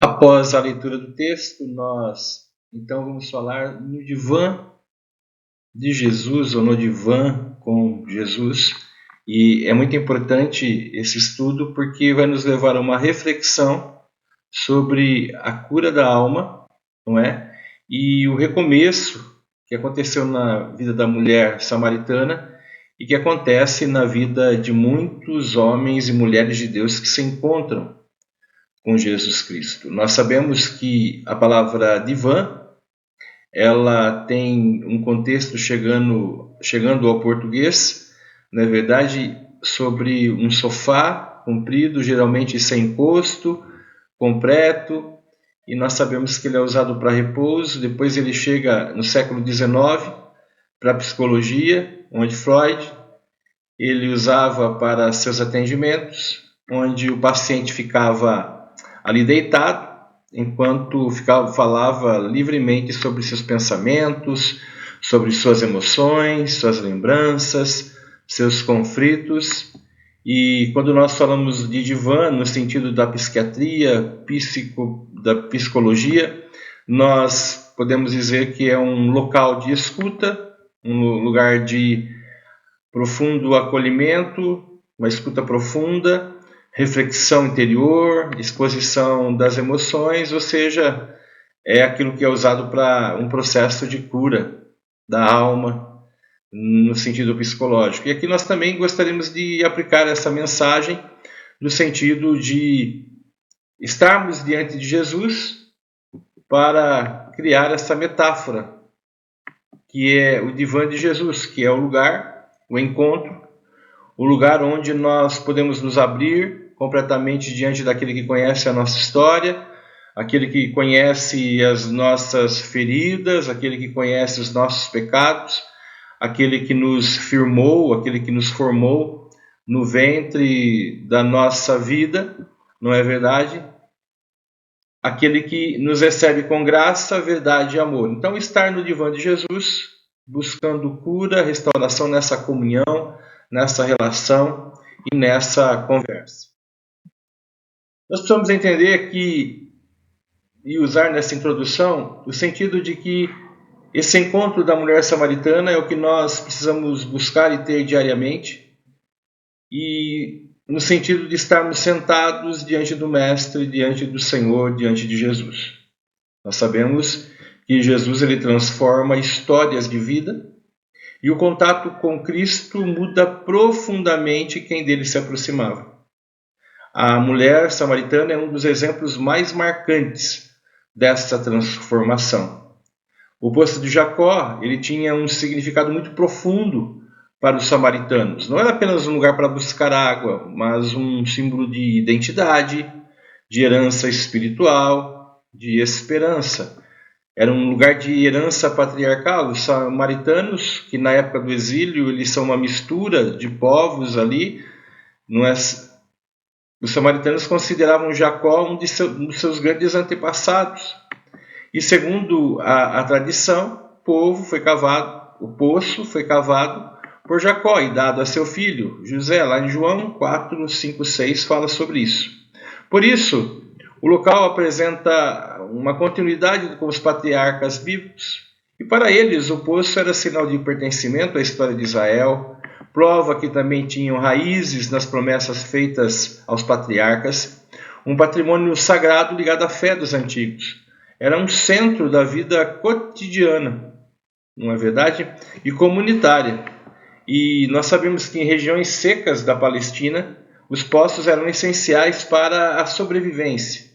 Após a leitura do texto, nós então vamos falar no divã de Jesus, ou no divã com Jesus. E é muito importante esse estudo porque vai nos levar a uma reflexão sobre a cura da alma, não é? E o recomeço que aconteceu na vida da mulher samaritana e que acontece na vida de muitos homens e mulheres de Deus que se encontram com Jesus Cristo. Nós sabemos que a palavra divã, ela tem um contexto chegando ao português, na verdade, sobre um sofá comprido, geralmente sem encosto, completo, e nós sabemos que ele é usado para repouso. Depois ele chega no século XIX para a psicologia, onde Freud ele usava para seus atendimentos, onde o paciente ficava ali deitado, enquanto falava livremente sobre seus pensamentos, sobre suas emoções, suas lembranças, seus conflitos. E quando nós falamos de divã, no sentido da psiquiatria, da psicologia, nós podemos dizer que é um local de escuta, um lugar de profundo acolhimento, uma escuta profunda, reflexão interior, exposição das emoções, ou seja, é aquilo que é usado para um processo de cura da alma, no sentido psicológico. E aqui nós também gostaríamos de aplicar essa mensagem no sentido de estarmos diante de Jesus para criar essa metáfora, que é o divã de Jesus, que é o lugar, o encontro, o lugar onde nós podemos nos abrir completamente diante daquele que conhece a nossa história, aquele que conhece as nossas feridas, aquele que conhece os nossos pecados, aquele que nos firmou, aquele que nos formou no ventre da nossa vida, não é verdade? Aquele que nos recebe com graça, verdade e amor. Então, estar no divã de Jesus, buscando cura, restauração nessa comunhão, nessa relação e nessa conversa. Nós precisamos entender que, e usar nessa introdução, o sentido de que esse encontro da mulher samaritana é o que nós precisamos buscar e ter diariamente, e no sentido de estarmos sentados diante do Mestre, diante do Senhor, diante de Jesus. Nós sabemos que Jesus ele transforma histórias de vida, e o contato com Cristo muda profundamente quem dele se aproximava. A mulher samaritana é um dos exemplos mais marcantes dessa transformação. O poço de Jacó ele tinha um significado muito profundo para os samaritanos. Não era apenas um lugar para buscar água, mas um símbolo de identidade, de herança espiritual, de esperança. Era um lugar de herança patriarcal. Os samaritanos, que na época do exílio eles são uma mistura de povos ali, não é? Os samaritanos consideravam Jacó um dos seus grandes antepassados. E segundo a tradição, o poço foi cavado por Jacó e dado a seu filho José. Lá em João 4, 5, 6 fala sobre isso. Por isso, o local apresenta uma continuidade com os patriarcas bíblicos. E para eles, o poço era sinal de pertencimento à história de Israel, prova que também tinham raízes nas promessas feitas aos patriarcas, um patrimônio sagrado ligado à fé dos antigos. Era um centro da vida cotidiana, não é verdade? E comunitária. E nós sabemos que em regiões secas da Palestina, os poços eram essenciais para a sobrevivência.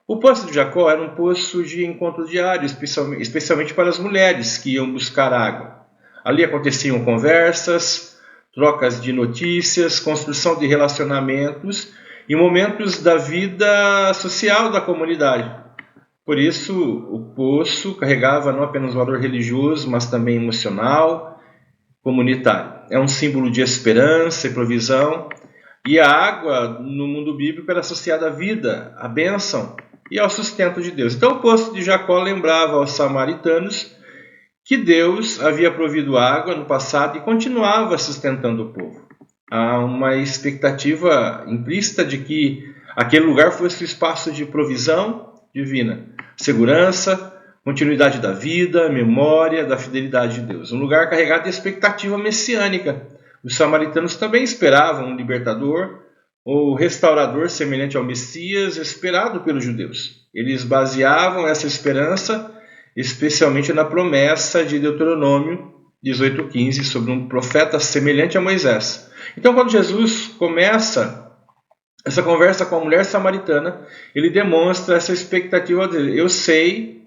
O poço de Jacó era um poço de encontro diário, especialmente para as mulheres que iam buscar água. Ali aconteciam conversas, trocas de notícias, construção de relacionamentos e momentos da vida social da comunidade. Por isso, o poço carregava não apenas o valor religioso, mas também emocional, comunitário. É um símbolo de esperança e provisão. E a água, no mundo bíblico, era associada à vida, à bênção e ao sustento de Deus. Então, o poço de Jacó lembrava aos samaritanos que Deus havia provido água no passado e continuava sustentando o povo. Há uma expectativa implícita de que aquele lugar fosse o espaço de provisão divina, segurança, continuidade da vida, memória, da fidelidade de Deus. Um lugar carregado de expectativa messiânica. Os samaritanos também esperavam um libertador ou restaurador semelhante ao Messias esperado pelos judeus. Eles baseavam essa esperança especialmente na promessa de Deuteronômio 18:15 sobre um profeta semelhante a Moisés. Então, quando Jesus começa essa conversa com a mulher samaritana, ele demonstra essa expectativa dele. Eu sei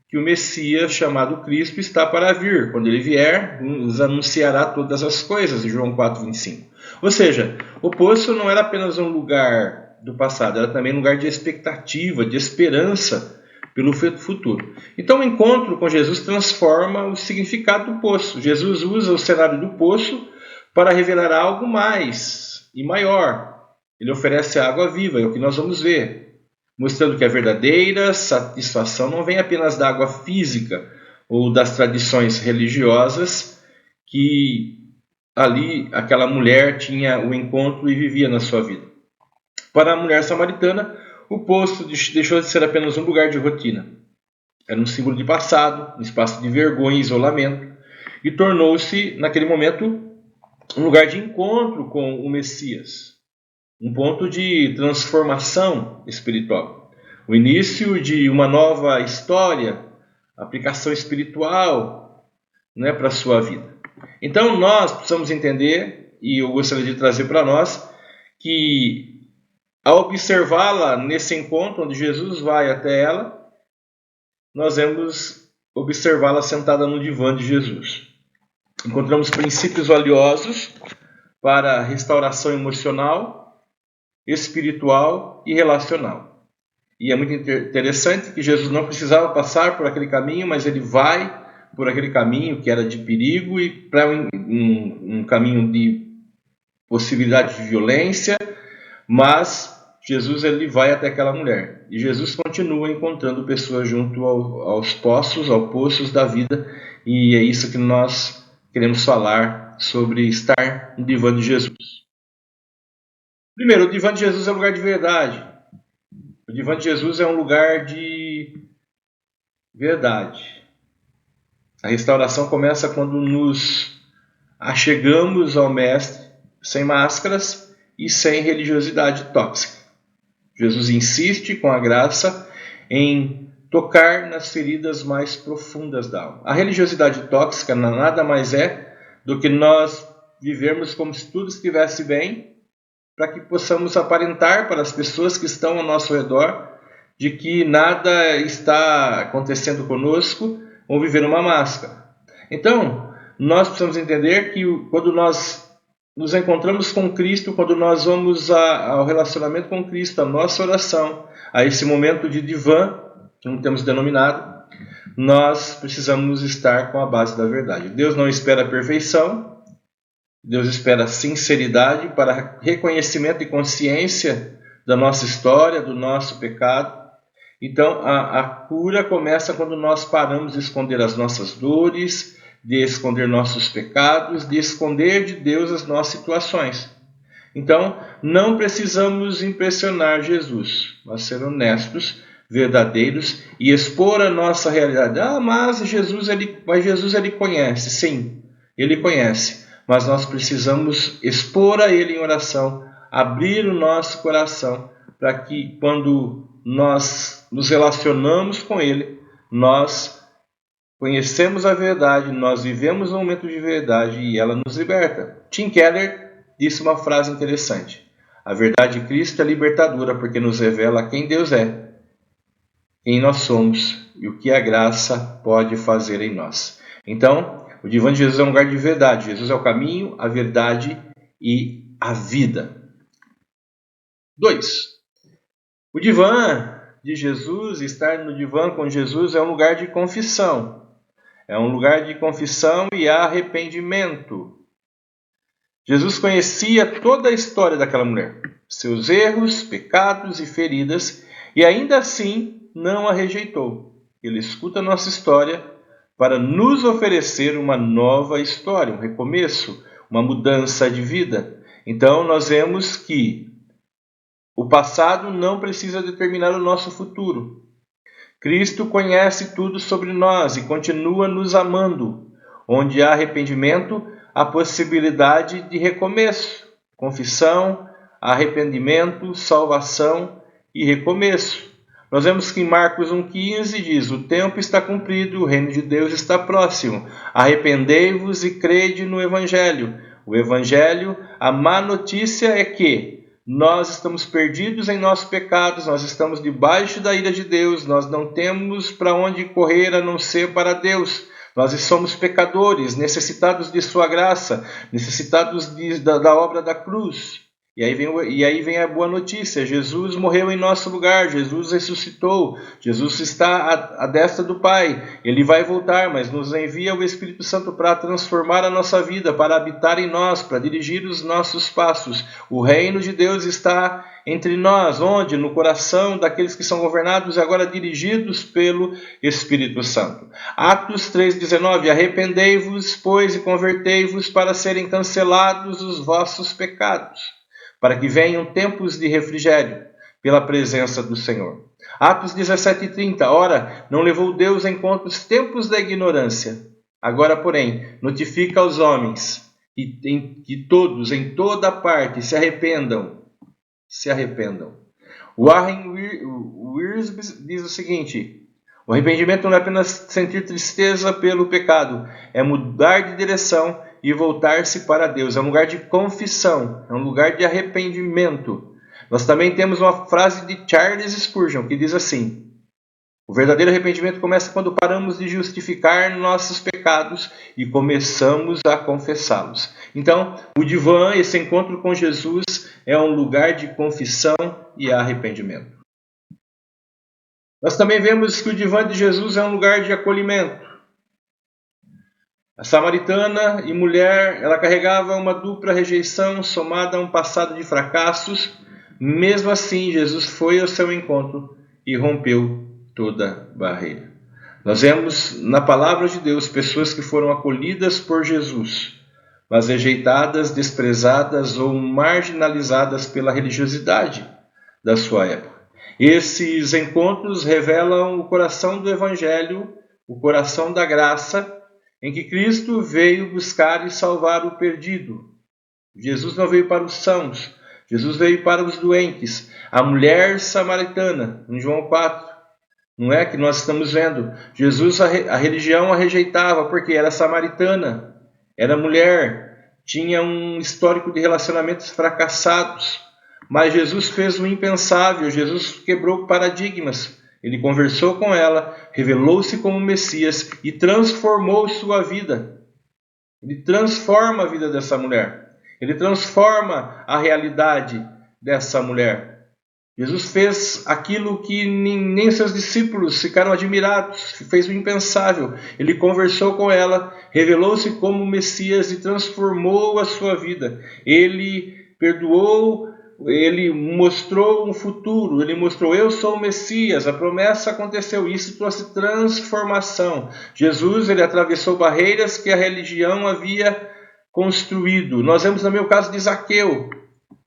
que o Messias chamado Cristo está para vir. Quando ele vier, nos anunciará todas as coisas, em João 4:25. Ou seja, o poço não era apenas um lugar do passado, era também um lugar de expectativa, de esperança pelo futuro. Então o encontro com Jesus transforma o significado do poço. Jesus usa o cenário do poço para revelar algo mais e maior. Ele oferece água viva, é o que nós vamos ver, mostrando que a verdadeira satisfação não vem apenas da água física ou das tradições religiosas que ali aquela mulher tinha o encontro e vivia na sua vida. Para a mulher samaritana, o poço deixou de ser apenas um lugar de rotina. Era um símbolo de passado, um espaço de vergonha e isolamento, e tornou-se, naquele momento, um lugar de encontro com o Messias, um ponto de transformação espiritual, o início de uma nova história, aplicação espiritual, para a sua vida. Então nós precisamos entender, e eu gostaria de trazer para nós, que ao observá-la nesse encontro onde Jesus vai até ela, nós vamos observá-la sentada no divã de Jesus. Encontramos princípios valiosos para a restauração emocional, espiritual e relacional. E é muito interessante que Jesus não precisava passar por aquele caminho, mas ele vai por aquele caminho que era de perigo e para um caminho de possibilidade de violência, mas Jesus ele vai até aquela mulher. E Jesus continua encontrando pessoas junto aos poços, aos poços da vida, e é isso que nós queremos falar sobre estar no divã de Jesus. Primeiro, o divã de Jesus é um lugar de verdade. O divã de Jesus é um lugar de verdade. A restauração começa quando nos achegamos ao Mestre sem máscaras e sem religiosidade tóxica. Jesus insiste com a graça em tocar nas feridas mais profundas da alma. A religiosidade tóxica nada mais é do que nós vivermos como se tudo estivesse bem, para que possamos aparentar para as pessoas que estão ao nosso redor de que nada está acontecendo conosco, ou viver uma máscara. Então, nós precisamos entender que quando nós nos encontramos com Cristo, quando nós vamos ao relacionamento com Cristo, a nossa oração, a esse momento de divã, que não temos denominado, nós precisamos estar com a base da verdade. Deus não espera a perfeição, Deus espera sinceridade para reconhecimento e consciência da nossa história, do nosso pecado. Então, a cura começa quando nós paramos de esconder as nossas dores, de esconder nossos pecados, de esconder de Deus as nossas situações. Então, não precisamos impressionar Jesus, mas ser honestos, verdadeiros e expor a nossa realidade. Mas Jesus ele conhece. Sim, ele conhece, mas nós precisamos expor a ele em oração, abrir o nosso coração, para que quando nós nos relacionamos com ele, nós conhecemos a verdade, nós vivemos um momento de verdade e ela nos liberta. Tim Keller disse uma frase interessante: a verdade de Cristo é libertadora porque nos revela quem Deus é, quem nós somos e o que a graça pode fazer em nós. Então, o divã de Jesus é um lugar de verdade. Jesus é o caminho, a verdade e a vida. 2. O divã de Jesus, estar no divã com Jesus, é um lugar de confissão. É um lugar de confissão e arrependimento. Jesus conhecia toda a história daquela mulher, seus erros, pecados e feridas, e ainda assim não a rejeitou. Ele escuta a nossa história para nos oferecer uma nova história, um recomeço, uma mudança de vida. Então nós vemos que O passado não precisa determinar o nosso futuro. Cristo conhece tudo sobre nós e continua nos amando. Onde há arrependimento, há possibilidade de recomeço, confissão, arrependimento, salvação e recomeço. Nós vemos que em Marcos 1,15 diz: o tempo está cumprido, o reino de Deus está próximo. Arrependei-vos e crede no Evangelho. O Evangelho, a má notícia é que nós estamos perdidos em nossos pecados, nós estamos debaixo da ira de Deus, nós não temos para onde correr a não ser para Deus. Nós somos pecadores, necessitados de sua graça, necessitados da obra da cruz. E aí vem a boa notícia: Jesus morreu em nosso lugar, Jesus ressuscitou, Jesus está à destra do Pai. Ele vai voltar, mas nos envia o Espírito Santo para transformar a nossa vida, para habitar em nós, para dirigir os nossos passos. O reino de Deus está entre nós, onde? No coração daqueles que são governados e agora dirigidos pelo Espírito Santo. Atos 3,19: arrependei-vos, pois, e convertei-vos para serem cancelados os vossos pecados, para que venham tempos de refrigério pela presença do Senhor. Atos 17,30: ora, não levou Deus em conta os tempos da ignorância. Agora, porém, notifica aos homens que todos, em toda parte, se arrependam. Warren Wiersbe diz o seguinte: o arrependimento não é apenas sentir tristeza pelo pecado, é mudar de direção e voltar-se para Deus. É um lugar de confissão, é um lugar de arrependimento. Nós também temos uma frase de Charles Spurgeon que diz assim: o verdadeiro arrependimento começa quando paramos de justificar nossos pecados e começamos a confessá-los. Então, o divã, esse encontro com Jesus, é um lugar de confissão e arrependimento. Nós também vemos que o divã de Jesus é um lugar de acolhimento. A samaritana e mulher, ela carregava uma dupla rejeição somada a um passado de fracassos. Mesmo assim, Jesus foi ao seu encontro e rompeu toda barreira. Nós vemos na palavra de Deus pessoas que foram acolhidas por Jesus, mas rejeitadas, desprezadas ou marginalizadas pela religiosidade da sua época. Esses encontros revelam o coração do Evangelho, o coração da graça, em que Cristo veio buscar e salvar o perdido. Jesus não veio para os sãos, Jesus veio para os doentes. A mulher samaritana, em João 4, não é que nós estamos vendo? Jesus, a religião a rejeitava porque era samaritana, era mulher, tinha um histórico de relacionamentos fracassados. Mas Jesus fez o impensável, Jesus quebrou paradigmas. Ele conversou com ela, revelou-se como Messias e transformou sua vida. Ele transforma a vida dessa mulher. Ele transforma a realidade dessa mulher. Jesus fez aquilo que nem seus discípulos ficaram admirados, fez o impensável. Ele conversou com ela, revelou-se como Messias e transformou a sua vida. Ele perdoou, ele mostrou um futuro, ele mostrou: eu sou o Messias, a promessa aconteceu, isso trouxe transformação. Jesus, ele atravessou barreiras que a religião havia construído. Nós vemos também o caso de Zaqueu.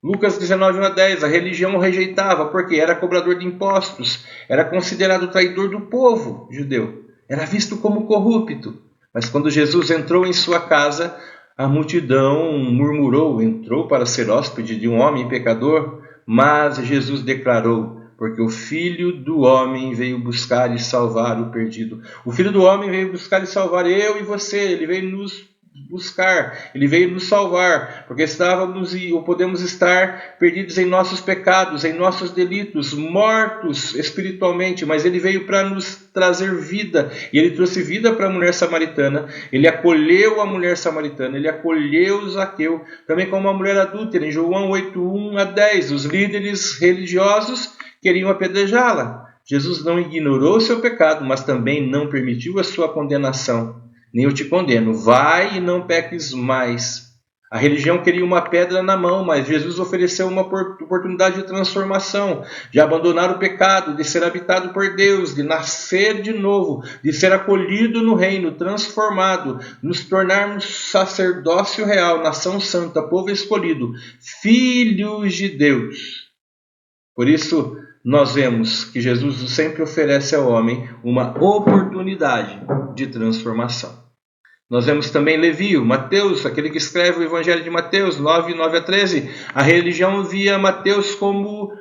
Lucas 19:10, a religião o rejeitava porque era cobrador de impostos, era considerado traidor do povo judeu, era visto como corrupto. Mas quando Jesus entrou em sua casa, a multidão murmurou, entrou para ser hóspede de um homem pecador, mas Jesus declarou: porque o Filho do Homem veio buscar e salvar o perdido. O Filho do Homem veio buscar e salvar eu e você, ele veio nos buscar, ele veio nos salvar, porque estávamos ou podemos estar perdidos em nossos pecados, em nossos delitos, mortos espiritualmente, mas ele veio para nos trazer vida, e ele trouxe vida para a mulher samaritana. Ele acolheu a mulher samaritana, ele acolheu Zaqueu, também como uma mulher adúltera, em João 8:1-10, os líderes religiosos queriam apedrejá-la. Jesus não ignorou seu pecado, mas também não permitiu a sua condenação. Nem eu te condeno, vai e não peques mais. A religião queria uma pedra na mão, mas Jesus ofereceu uma oportunidade de transformação, de abandonar o pecado, de ser habitado por Deus, de nascer de novo, de ser acolhido no reino, transformado, nos tornarmos sacerdócio real, nação santa, povo escolhido, filhos de Deus. Por isso, nós vemos que Jesus sempre oferece ao homem uma oportunidade de transformação. Nós vemos também Levi, Mateus, aquele que escreve o Evangelho de Mateus 9, 9-13. A religião via Mateus como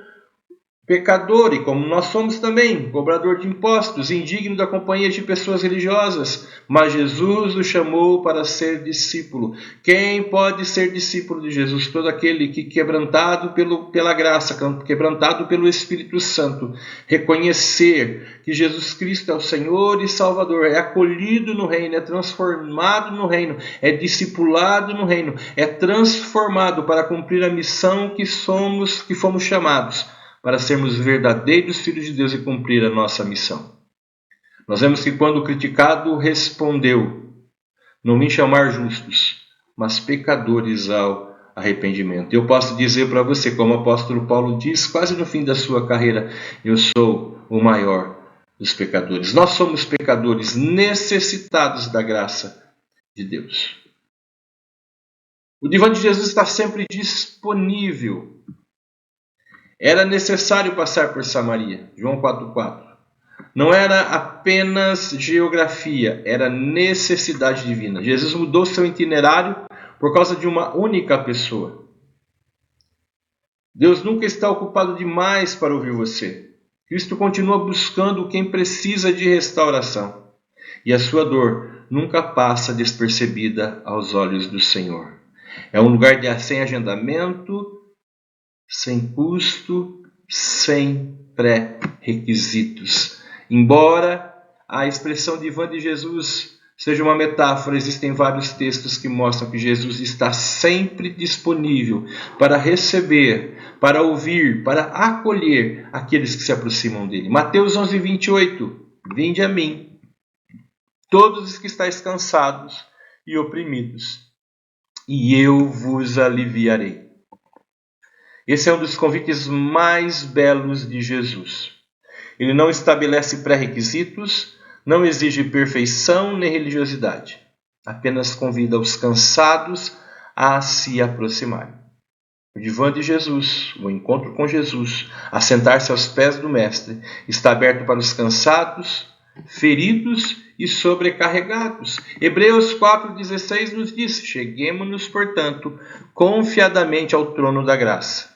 pecador, e como nós somos também, cobrador de impostos, indigno da companhia de pessoas religiosas. Mas Jesus o chamou para ser discípulo. Quem pode ser discípulo de Jesus? Todo aquele que, quebrantado pela graça, quebrantado pelo Espírito Santo, reconhecer que Jesus Cristo é o Senhor e Salvador, é acolhido no reino, é transformado no reino, é discipulado no reino, é transformado para cumprir a missão que fomos chamados, para sermos verdadeiros filhos de Deus e cumprir a nossa missão. Nós vemos que quando o criticado respondeu: não vim chamar justos, mas pecadores ao arrependimento. Eu posso dizer para você, como o apóstolo Paulo diz, quase no fim da sua carreira: eu sou o maior dos pecadores. Nós somos pecadores necessitados da graça de Deus. O divã de Jesus está sempre disponível. Era necessário passar por Samaria, João 4,4. Não era apenas geografia, era necessidade divina. Jesus mudou seu itinerário por causa de uma única pessoa. Deus nunca está ocupado demais para ouvir você. Cristo continua buscando quem precisa de restauração. E a sua dor nunca passa despercebida aos olhos do Senhor. É um lugar sem agendamento, sem custo, sem pré-requisitos. Embora a expressão divã de Jesus seja uma metáfora, existem vários textos que mostram que Jesus está sempre disponível para receber, para ouvir, para acolher aqueles que se aproximam dele. Mateus 11, 28. Vinde a mim, todos os que estáis cansados e oprimidos, e eu vos aliviarei. Esse é um dos convites mais belos de Jesus. Ele não estabelece pré-requisitos, não exige perfeição nem religiosidade. Apenas convida os cansados a se aproximarem. O divã de Jesus, o encontro com Jesus, a sentar-se aos pés do Mestre, está aberto para os cansados, feridos e sobrecarregados. Hebreus 4,16 nos diz: cheguemo-nos, portanto, confiadamente ao trono da graça,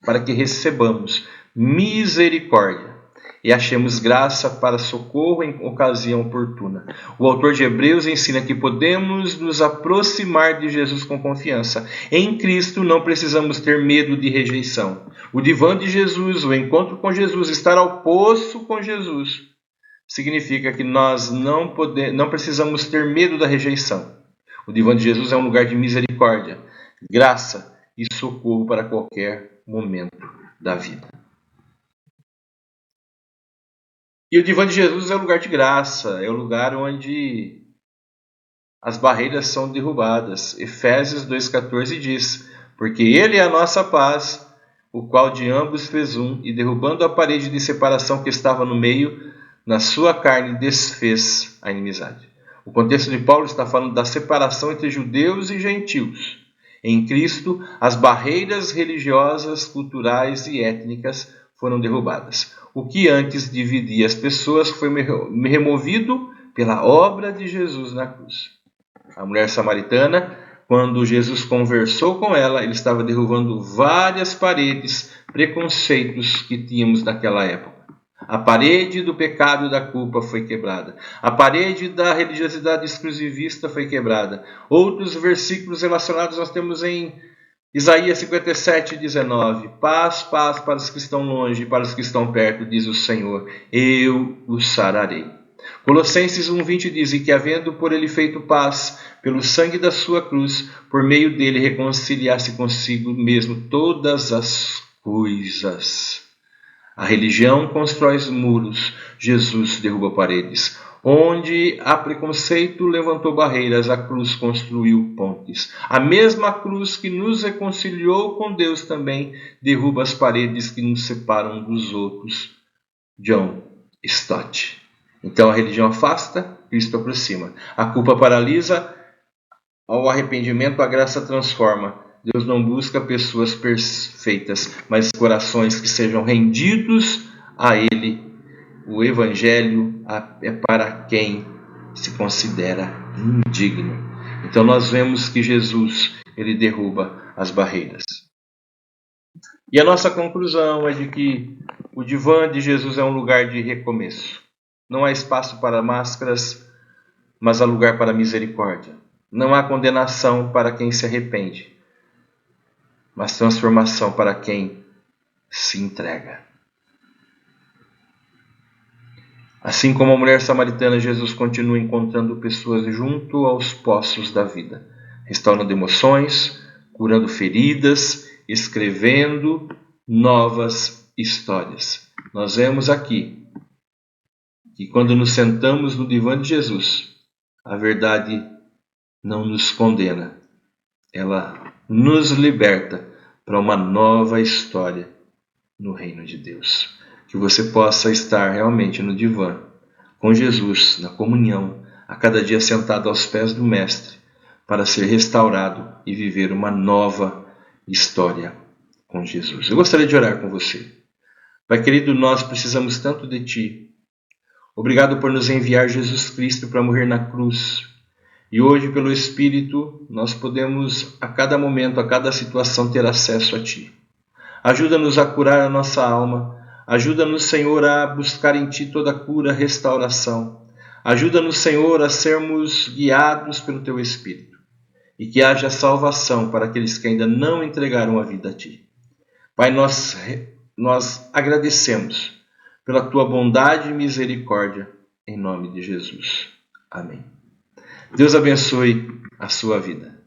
para que recebamos misericórdia e achemos graça para socorro em ocasião oportuna. O autor de Hebreus ensina que podemos nos aproximar de Jesus com confiança. Em Cristo não precisamos ter medo de rejeição. O divã de Jesus, o encontro com Jesus, estar ao poço com Jesus, significa que nós não precisamos ter medo da rejeição. O divã de Jesus é um lugar de misericórdia, graça e socorro para qualquer momento da vida. E o divã de Jesus é um lugar de graça, é o lugar onde as barreiras são derrubadas. Efésios 2,14 diz: porque ele é a nossa paz, o qual de ambos fez um, e derrubando a parede de separação que estava no meio, na sua carne desfez a inimizade. O contexto de Paulo está falando da separação entre judeus e gentios. Em Cristo, as barreiras religiosas, culturais e étnicas foram derrubadas. O que antes dividia as pessoas foi removido pela obra de Jesus na cruz. A mulher samaritana, quando Jesus conversou com ela, ele estava derrubando várias paredes, preconceitos que tínhamos naquela época. A parede do pecado e da culpa foi quebrada. A parede da religiosidade exclusivista foi quebrada. Outros versículos relacionados nós temos em Isaías 57:19. Paz, paz para os que estão longe e para os que estão perto, diz o Senhor. Eu os sararei. Colossenses 1:20 diz: e que havendo por ele feito paz, pelo sangue da sua cruz, por meio dele reconciliasse consigo mesmo todas as coisas. A religião constrói muros, Jesus derruba paredes. Onde há preconceito, levantou barreiras, a cruz construiu pontes. A mesma cruz que nos reconciliou com Deus também derruba as paredes que nos separam dos outros. John Stott. Então a religião afasta, Cristo aproxima. A culpa paralisa, ao arrependimento a graça transforma. Deus não busca pessoas perfeitas, mas corações que sejam rendidos a Ele. O Evangelho é para quem se considera indigno. Então nós vemos que Jesus, ele derruba as barreiras. E a nossa conclusão é de que o divã de Jesus é um lugar de recomeço. Não há espaço para máscaras, mas há lugar para misericórdia. Não há condenação para quem se arrepende, mas transformação para quem se entrega. Assim como a mulher samaritana, Jesus continua encontrando pessoas junto aos poços da vida, restaurando emoções, curando feridas, escrevendo novas histórias. Nós vemos aqui que quando nos sentamos no divã de Jesus, a verdade não nos condena, ela nos liberta para uma nova história no reino de Deus. Que você possa estar realmente no divã, com Jesus, na comunhão, a cada dia sentado aos pés do Mestre, para ser restaurado e viver uma nova história com Jesus. Eu gostaria de orar com você. Pai querido, nós precisamos tanto de Ti. Obrigado por nos enviar Jesus Cristo para morrer na cruz. E hoje, pelo Espírito, nós podemos, a cada momento, a cada situação, ter acesso a Ti. Ajuda-nos a curar a nossa alma. Ajuda-nos, Senhor, a buscar em Ti toda cura, restauração. Ajuda-nos, Senhor, a sermos guiados pelo Teu Espírito. E que haja salvação para aqueles que ainda não entregaram a vida a Ti. Pai, nós agradecemos pela Tua bondade e misericórdia, em nome de Jesus. Amém. Deus abençoe a sua vida.